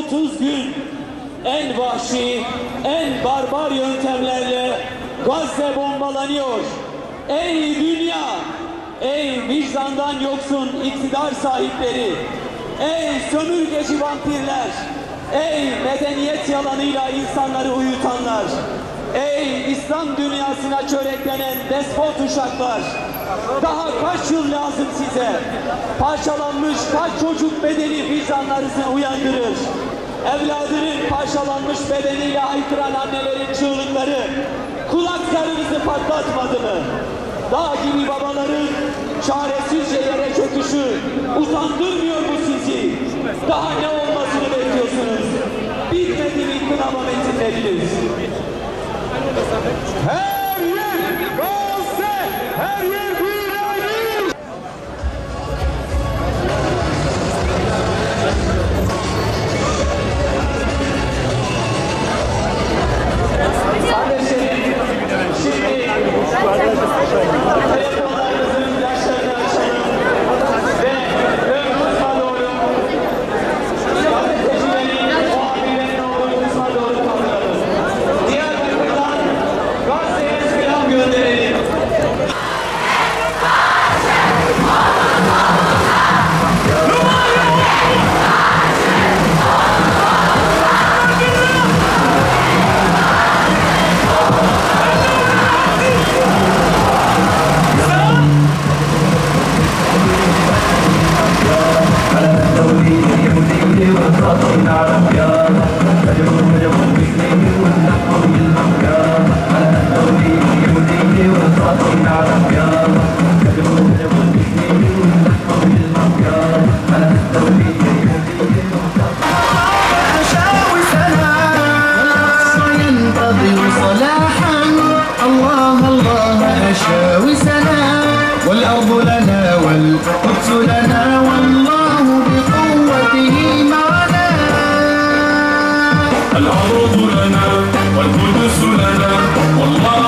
30 gün en vahşi, en barbar yöntemlerle Gazze bombalanıyor. Ey dünya, ey vicdandan yoksun iktidar sahipleri, ey sömürgeci vampirler, ey medeniyet yalanıyla insanları uyutanlar, ey İslam dünyasına çöreklenen despot uşaklar, daha kaç yıl lazım size? Parçalanmış kaç çocuk bedeni vicdanlarınızı uyandırır? Evladının parçalanmış bedeniyle haykıran annelerin çığlıkları kulaklarınızı patlatmadı mı? Dağ gibi babaların çaresizce yere çöküşü utandırmıyor mu sizi? Daha ne olmasını bekliyorsunuz? Bitmedi mi kınama metinleriniz? Her yer Gazze, her yer virane. Kardeşlerim, şimdi telefonlarınızın yaşlarını açalım ve ön kısma doğru gazetecilerin, muhabirlerin olduğu kısma doğru kalkalım. Diyarbakır'dan Gazze'ye selam gönderelim. والأرض لنا والقدس لنا والله بقوته معنا. الأرض لنا والقدس لنا والله